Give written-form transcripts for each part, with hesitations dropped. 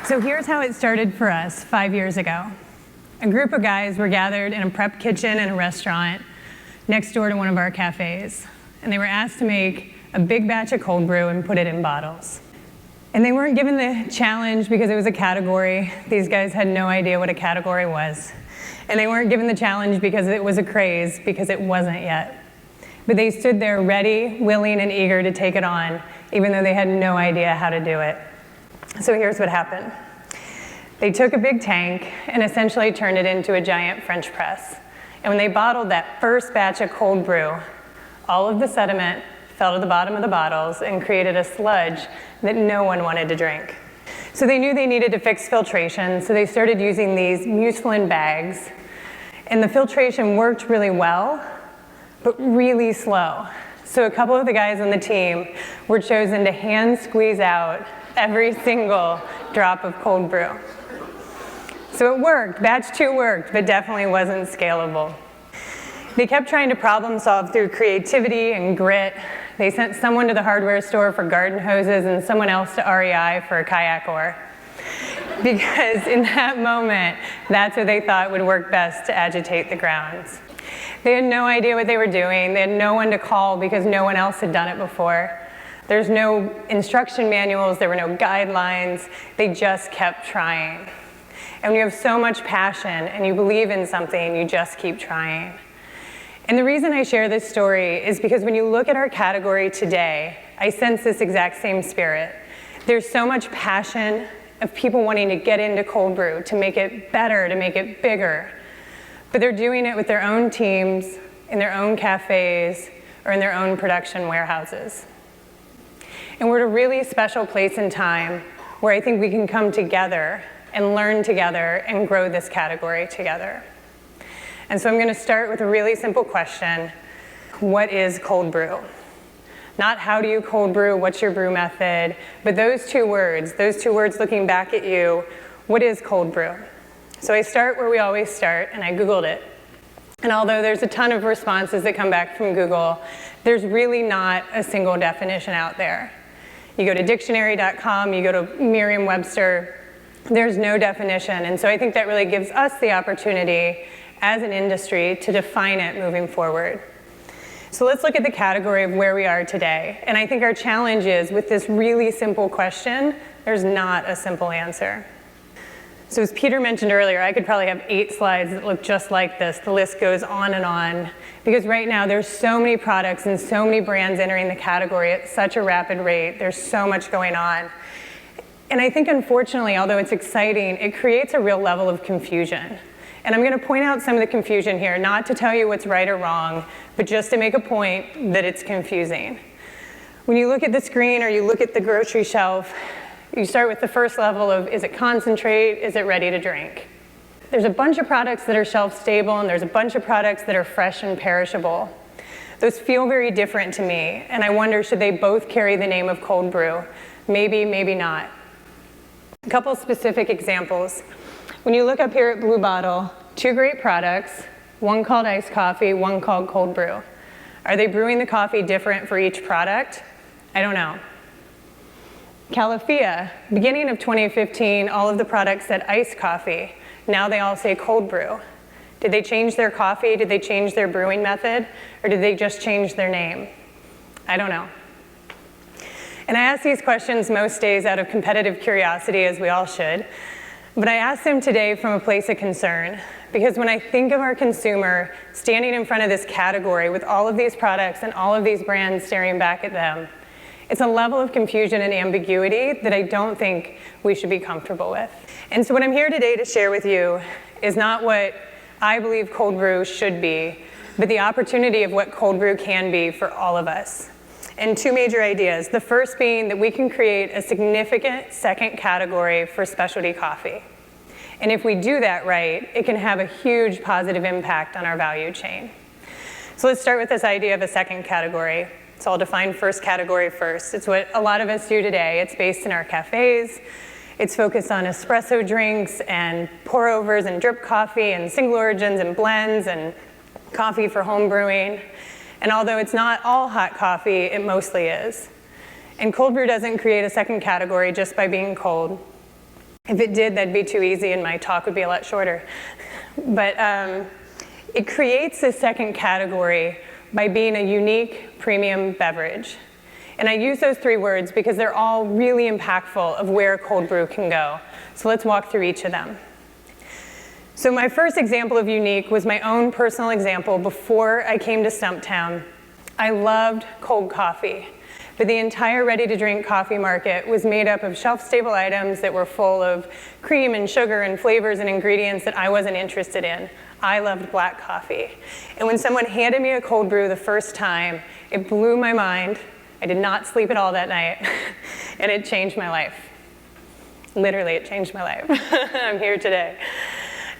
So here's how it started for us 5 years ago. A group of guys were gathered in a prep kitchen in a restaurant next door to one of our cafes. And they were asked to make a big batch of cold brew and put it in bottles. And they weren't given the challenge because it was a category. These guys had no idea what a category was. And they weren't given the challenge because it was a craze, because it wasn't yet. But they stood there ready, willing, and eager to take it on, even though they had no idea how to do it. So here's what happened. They took a big tank and essentially turned it into a giant French press. And when they bottled that first batch of cold brew, all of the sediment fell to the bottom of the bottles and created a sludge that no one wanted to drink. So they knew they needed to fix filtration, so they started using these mucilin bags. And the filtration worked really well, but really slow. So a couple of the guys on the team were chosen to hand squeeze out every single drop of cold brew. So it worked, batch 2 worked, but definitely wasn't scalable. They kept trying to problem solve through creativity and grit. They sent someone to the hardware store for garden hoses and someone else to REI for a kayak oar. Because in that moment, that's what they thought would work best to agitate the grounds. They had no idea what they were doing. They had no one to call because no one else had done it before. There's no instruction manuals, there were no guidelines. They just kept trying. And when you have so much passion and you believe in something, you just keep trying. And the reason I share this story is because when you look at our category today, I sense this exact same spirit. There's so much passion of people wanting to get into cold brew, to make it better, to make it bigger. But they're doing it with their own teams, in their own cafes, or in their own production warehouses. And we're at a really special place in time where I think we can come together and learn together and grow this category together. And so I'm going to start with a really simple question. What is cold brew? Not how do you cold brew, what's your brew method, but those two words looking back at you, what is cold brew? So I start where we always start, and I Googled it. And although there's a ton of responses that come back from Google, there's really not a single definition out there. You go to dictionary.com, you go to Merriam-Webster, there's no definition. And so I think that really gives us the opportunity as an industry to define it moving forward. So let's look at the category of where we are today. And I think our challenge is, with this really simple question, there's not a simple answer. So as Peter mentioned earlier, I could probably have 8 slides that look just like this. The list goes on, because right now there's so many products and so many brands entering the category at such a rapid rate. There's so much going on. And I think, unfortunately, although it's exciting, it creates a real level of confusion. And I'm going to point out some of the confusion here, not to tell you what's right or wrong, but just to make a point that it's confusing. When you look at the screen or you look at the grocery shelf, you start with the first level of, is it concentrate, is it ready to drink? There's a bunch of products that are shelf stable, and there's a bunch of products that are fresh and perishable. Those feel very different to me, and I wonder, should they both carry the name of cold brew? Maybe, maybe not. A couple specific examples. When you look up here at Blue Bottle, 2 great products, one called iced coffee, one called cold brew. Are they brewing the coffee different for each product? I don't know. Califia, beginning of 2015, all of the products said iced coffee. Now they all say cold brew. Did they change their coffee? Did they change their brewing method? Or did they just change their name? I don't know. And I ask these questions most days out of competitive curiosity, as we all should. But I ask them today from a place of concern, because when I think of our consumer standing in front of this category with all of these products and all of these brands staring back at them, it's a level of confusion and ambiguity that I don't think we should be comfortable with. And so what I'm here today to share with you is not what I believe cold brew should be, but the opportunity of what cold brew can be for all of us. And 2 major ideas. The first being that we can create a significant second category for specialty coffee. And if we do that right, it can have a huge positive impact on our value chain. So let's start with this idea of a second category. So I'll define first category first. It's what a lot of us do today. It's based in our cafes. It's focused on espresso drinks and pour-overs and drip coffee and single origins and blends and coffee for home brewing. And although it's not all hot coffee, it mostly is. And cold brew doesn't create a second category just by being cold. If it did, that'd be too easy and my talk would be a lot shorter. But it creates this second category by being a unique premium beverage. And I use those 3 words because they're all really impactful of where cold brew can go. So let's walk through each of them. So my first example of unique was my own personal example before I came to Stumptown. I loved cold coffee, but the entire ready-to-drink coffee market was made up of shelf-stable items that were full of cream and sugar and flavors and ingredients that I wasn't interested in. I loved black coffee. And when someone handed me a cold brew the first time, it blew my mind. I did not sleep at all that night, and it changed my life. Literally, it changed my life. I'm here today.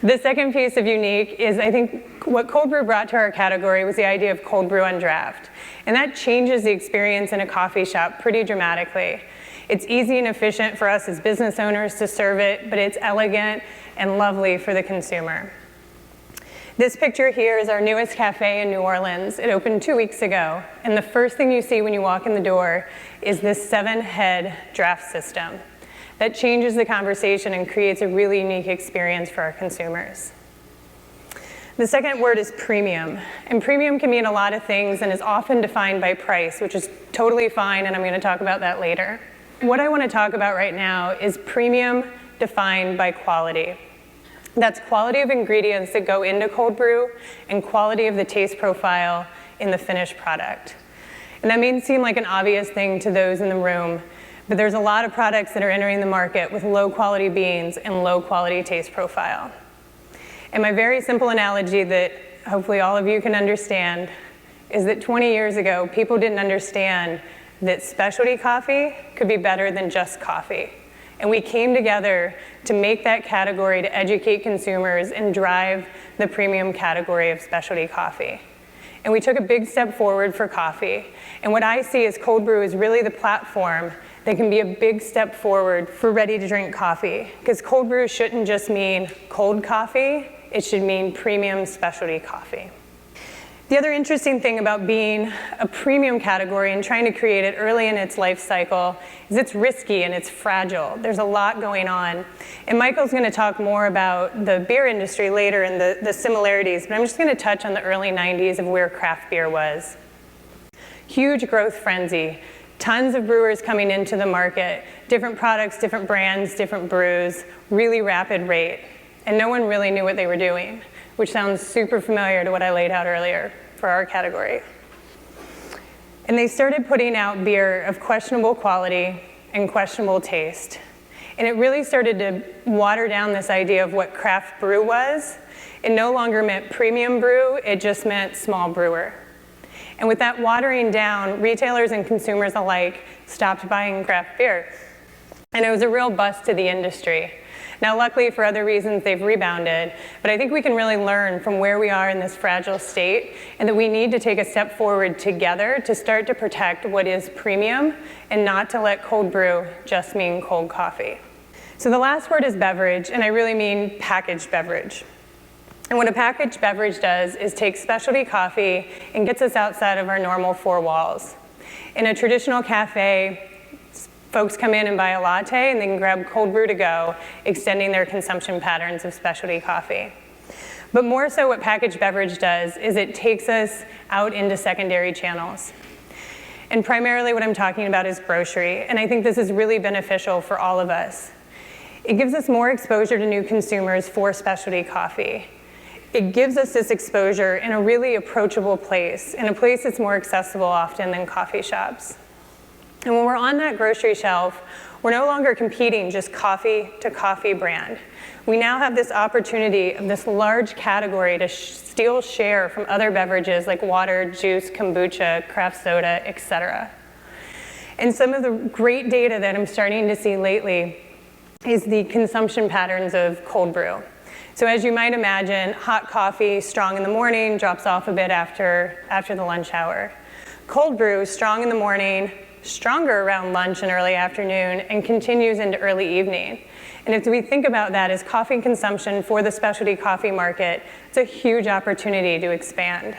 The second piece of unique is, I think, what cold brew brought to our category was the idea of cold brew on draft. And that changes the experience in a coffee shop pretty dramatically. It's easy and efficient for us as business owners to serve it, but it's elegant and lovely for the consumer. This picture here is our newest cafe in New Orleans. It opened 2 weeks ago, and the first thing you see when you walk in the door is this 7-head draft system. That changes the conversation and creates a really unique experience for our consumers. The second word is premium. And premium can mean a lot of things and is often defined by price, which is totally fine, and I'm going to talk about that later. What I want to talk about right now is premium defined by quality. That's quality of ingredients that go into cold brew and quality of the taste profile in the finished product. And that may seem like an obvious thing to those in the room, but there's a lot of products that are entering the market with low quality beans and low quality taste profile. And my very simple analogy that hopefully all of you can understand is that 20 years ago, people didn't understand that specialty coffee could be better than just coffee. And we came together to make that category to educate consumers and drive the premium category of specialty coffee. And we took a big step forward for coffee. And what I see is cold brew is really the platform that can be a big step forward for ready-to-drink coffee. Because cold brew shouldn't just mean cold coffee, it should mean premium specialty coffee. The other interesting thing about being a premium category and trying to create it early in its life cycle is it's risky and it's fragile. There's a lot going on. And Michael's going to talk more about the beer industry later and the similarities, but I'm just going to touch on the early 90s of where craft beer was. Huge growth frenzy. Tons of brewers coming into the market, different products, different brands, different brews, really rapid rate. And no one really knew what they were doing, which sounds super familiar to what I laid out earlier for our category. And they started putting out beer of questionable quality and questionable taste. And it really started to water down this idea of what craft brew was. It no longer meant premium brew, it just meant small brewer. And with that watering down, retailers and consumers alike stopped buying craft beer. And it was a real bust to the industry. Now, luckily, for other reasons, they've rebounded, but I think we can really learn from where we are in this fragile state, and that we need to take a step forward together to start to protect what is premium and not to let cold brew just mean cold coffee. So the last word is beverage, and I really mean packaged beverage. And what a packaged beverage does is take specialty coffee and gets us outside of our normal 4 walls. In a traditional cafe, folks come in and buy a latte and they can grab cold brew to go, extending their consumption patterns of specialty coffee. But more so what packaged beverage does is it takes us out into secondary channels. And primarily what I'm talking about is grocery, and I think this is really beneficial for all of us. It gives us more exposure to new consumers for specialty coffee. It gives us this exposure in a really approachable place, in a place that's more accessible often than coffee shops. And when we're on that grocery shelf, we're no longer competing just coffee to coffee brand. We now have this opportunity of this large category to steal share from other beverages like water, juice, kombucha, craft soda, etc. And some of the great data that I'm starting to see lately is the consumption patterns of cold brew. So as you might imagine, hot coffee, strong in the morning, drops off a bit after the lunch hour. Cold brew, strong in the morning, stronger around lunch and early afternoon, and continues into early evening. And if we think about that as coffee consumption for the specialty coffee market, it's a huge opportunity to expand.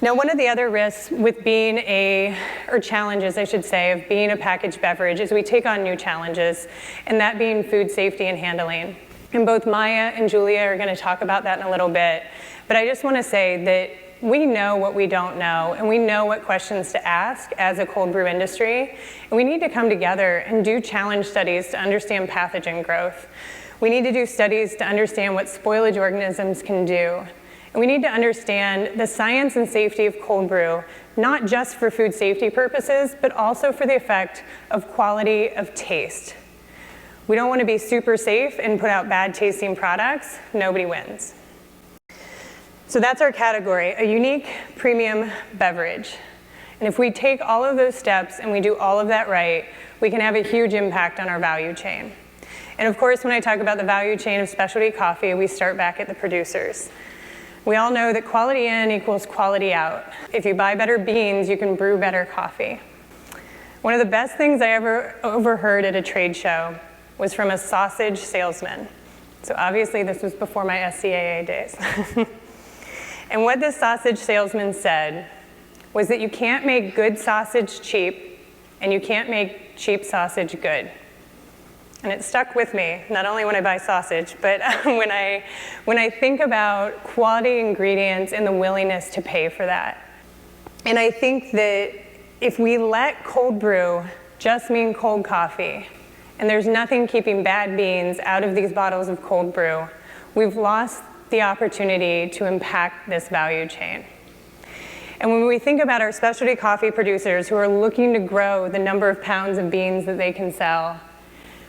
Now, one of the other risks with being or challenges, I should say, of being a packaged beverage is we take on new challenges, and that being food safety and handling. And both Maya and Julia are going to talk about that in a little bit. But I just want to say that we know what we don't know, and we know what questions to ask as a cold brew industry, and we need to come together and do challenge studies to understand pathogen growth. We need to do studies to understand what spoilage organisms can do. And we need to understand the science and safety of cold brew, not just for food safety purposes, but also for the effect of quality of taste. We don't want to be super safe and put out bad tasting products. Nobody wins. So that's our category, a unique premium beverage. And if we take all of those steps and we do all of that right, we can have a huge impact on our value chain. And of course, when I talk about the value chain of specialty coffee, we start back at the producers. We all know that quality in equals quality out. If you buy better beans, you can brew better coffee. One of the best things I ever overheard at a trade show was from a sausage salesman. So obviously this was before my SCAA days. And what this sausage salesman said was that you can't make good sausage cheap, and you can't make cheap sausage good. And it stuck with me, not only when I buy sausage, but when I think about quality ingredients and the willingness to pay for that. And I think that if we let cold brew just mean cold coffee, and there's nothing keeping bad beans out of these bottles of cold brew, we've lost the opportunity to impact this value chain. And when we think about our specialty coffee producers who are looking to grow the number of pounds of beans that they can sell,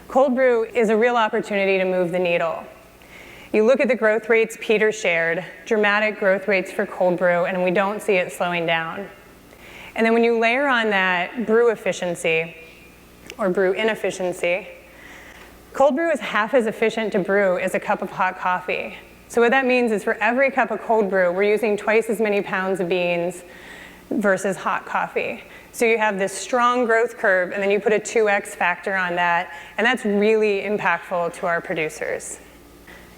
cold brew is a real opportunity to move the needle. You look at the growth rates Peter shared, dramatic growth rates for cold brew, and we don't see it slowing down. And then when you layer on that brew efficiency, or brew inefficiency, cold brew is half as efficient to brew as a cup of hot coffee. So what that means is for every cup of cold brew, we're using twice as many pounds of beans versus hot coffee. So you have this strong growth curve, and then you put a 2x factor on that, and that's really impactful to our producers.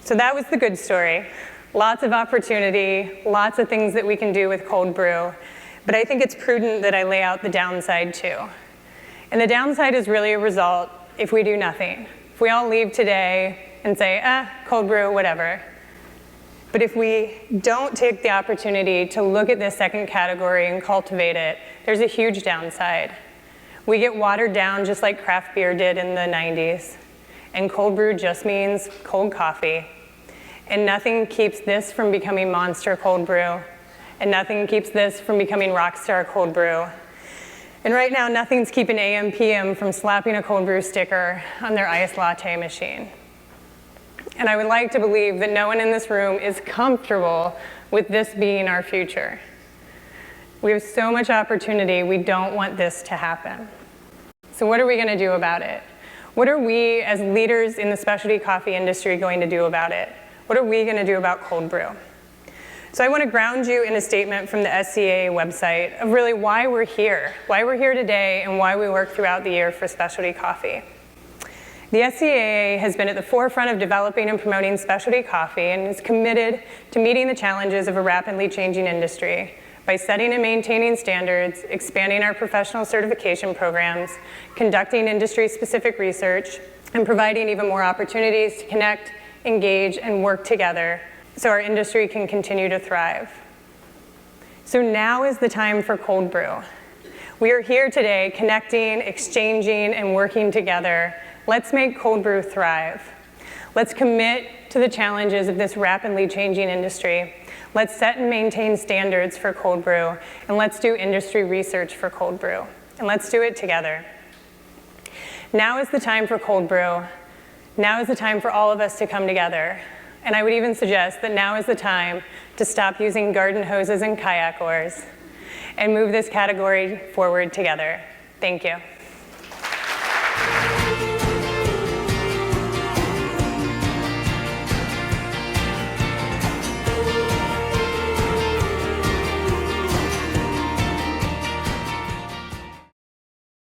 So that was the good story. Lots of opportunity, lots of things that we can do with cold brew, but I think it's prudent that I lay out the downside too. And the downside is really a result if we do nothing. If we all leave today and say, cold brew, whatever. But if we don't take the opportunity to look at this second category and cultivate it, there's a huge downside. We get watered down just like craft beer did in the 90s. And cold brew just means cold coffee. And nothing keeps this from becoming monster cold brew. And nothing keeps this from becoming rockstar cold brew. And right now, nothing's keeping AM PM from slapping a cold brew sticker on their iced latte machine. And I would like to believe that no one in this room is comfortable with this being our future. We have so much opportunity, we don't want this to happen. So what are we going to do about it? What are we as leaders in the specialty coffee industry going to do about it? What are we going to do about cold brew? So I want to ground you in a statement from the SCAA website of really why we're here today, and why we work throughout the year for specialty coffee. The SCAA has been at the forefront of developing and promoting specialty coffee and is committed to meeting the challenges of a rapidly changing industry by setting and maintaining standards, expanding our professional certification programs, conducting industry-specific research, and providing even more opportunities to connect, engage, and work together so our industry can continue to thrive. So now is the time for cold brew. We are here today connecting, exchanging, and working together. Let's make cold brew thrive. Let's commit to the challenges of this rapidly changing industry. Let's set and maintain standards for cold brew, and let's do industry research for cold brew. And let's do it together. Now is the time for cold brew. Now is the time for all of us to come together. And I would even suggest that now is the time to stop using garden hoses and kayak oars and move this category forward together. Thank you.